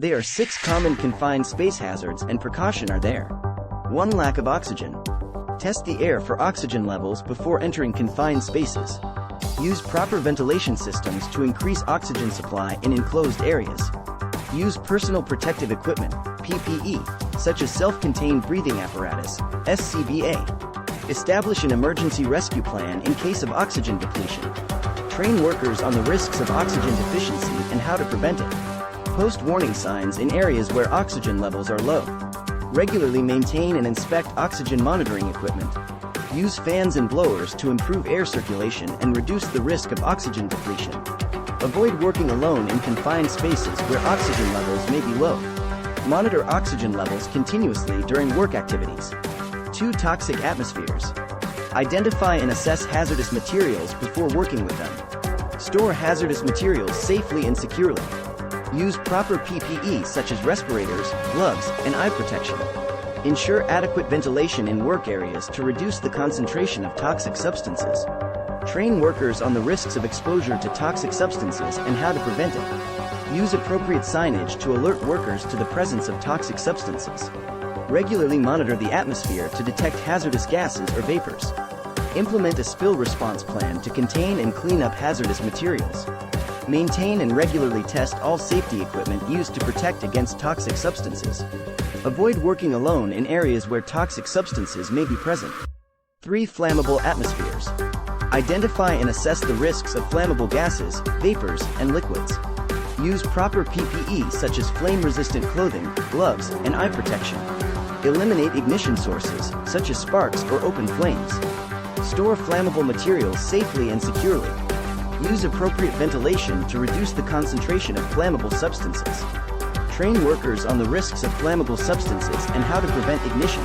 There are 6 common confined space hazards and precaution are there. 1. Lack of oxygen. Test the air for oxygen levels before entering confined spaces. Use proper ventilation systems to increase oxygen supply in enclosed areas. Use personal protective equipment, PPE, such as self-contained breathing apparatus, SCBA. Establish an emergency rescue plan in case of oxygen depletion. Train workers on the risks of oxygen deficiency and how to prevent it. Post warning signs in areas where oxygen levels are low. Regularly maintain and inspect oxygen monitoring equipment. Use fans and blowers to improve air circulation and reduce the risk of oxygen depletion. Avoid working alone in confined spaces where oxygen levels may be low. Monitor oxygen levels continuously during work activities. 2. Toxic atmospheres. Identify and assess hazardous materials before working with them. Store hazardous materials safely and securely. Use proper PPE such as respirators, gloves, and eye protection. Ensure adequate ventilation in work areas to reduce the concentration of toxic substances. Train workers on the risks of exposure to toxic substances and how to prevent it. Use appropriate signage to alert workers to the presence of toxic substances. Regularly monitor the atmosphere to detect hazardous gases or vapors. Implement a spill response plan to contain and clean up hazardous materials. Maintain and regularly test all safety equipment used to protect against toxic substances. Avoid working alone in areas where toxic substances may be present. 3. Flammable atmospheres. Identify and assess the risks of flammable gases, vapors, and liquids. Use proper PPE such as flame-resistant clothing, gloves, and eye protection. Eliminate ignition sources, such as sparks or open flames. Store flammable materials safely and securely. Use appropriate ventilation to reduce the concentration of flammable substances. Train workers on the risks of flammable substances and how to prevent ignition.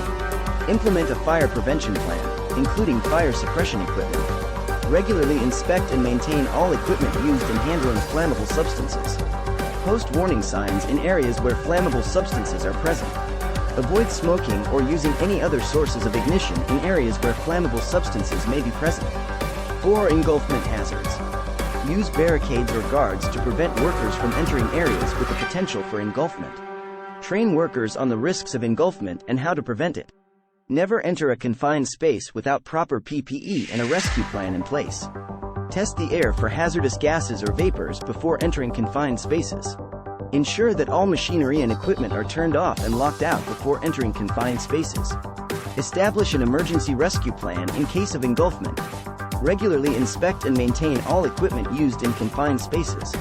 Implement a fire prevention plan, including fire suppression equipment. Regularly inspect and maintain all equipment used in handling flammable substances. Post warning signs in areas where flammable substances are present. Avoid smoking or using any other sources of ignition in areas where flammable substances may be present. 4. Engulfment hazards. Use barricades or guards to prevent workers from entering areas with the potential for engulfment. Train workers on the risks of engulfment and how to prevent it. Never enter a confined space without proper PPE and a rescue plan in place. Test the air for hazardous gases or vapors before entering confined spaces. Ensure that all machinery and equipment are turned off and locked out before entering confined spaces. Establish an emergency rescue plan in case of engulfment. Regularly inspect and maintain all equipment used in confined spaces.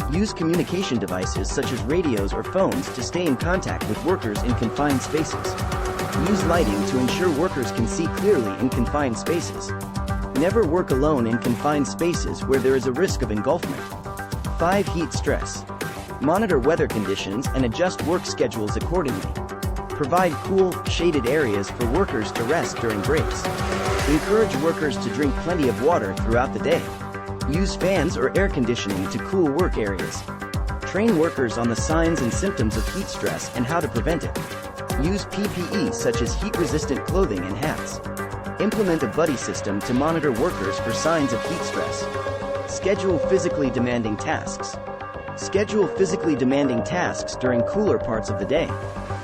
Use communication devices such as radios or phones to stay in contact with workers in confined spaces. Use lighting to ensure workers can see clearly in confined spaces. Never work alone in confined spaces where there is a risk of engulfment. 5. Heat stress. Monitor weather conditions and adjust work schedules accordingly. Provide cool, shaded areas for workers to rest during breaks. Encourage workers to drink plenty of water throughout the day. Use fans or air conditioning to cool work areas. Train workers on the signs and symptoms of heat stress and how to prevent it. Use PPE such as heat-resistant clothing and hats. Implement a buddy system to monitor workers for signs of heat stress. Schedule physically demanding tasks. Schedule physically demanding tasks during cooler parts of the day.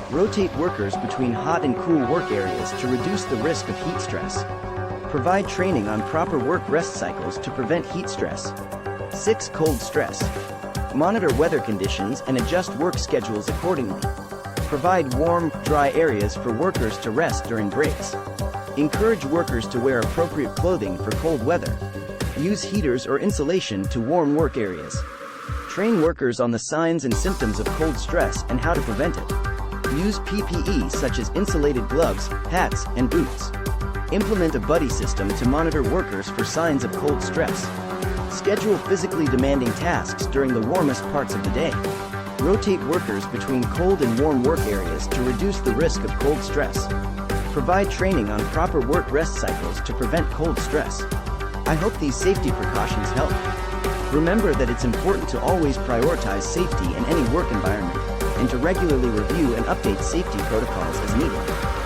Rotate workers between hot and cool work areas to reduce the risk of heat stress. Provide training on proper work rest cycles to prevent heat stress. 6. Cold stress. Monitor weather conditions and adjust work schedules accordingly. Provide warm, dry areas for workers to rest during breaks. Encourage workers to wear appropriate clothing for cold weather. Use heaters or insulation to warm work areas. Train workers on the signs and symptoms of cold stress and how to prevent it. Use PPE such as insulated gloves, hats, and boots. Implement a buddy system to monitor workers for signs of cold stress. Schedule physically demanding tasks during the warmest parts of the day. Rotate workers between cold and warm work areas to reduce the risk of cold stress. Provide training on proper work rest cycles to prevent cold stress. I hope these safety precautions help. Remember that it's important to always prioritize safety in any work environment, and to regularly review and update safety protocols as needed.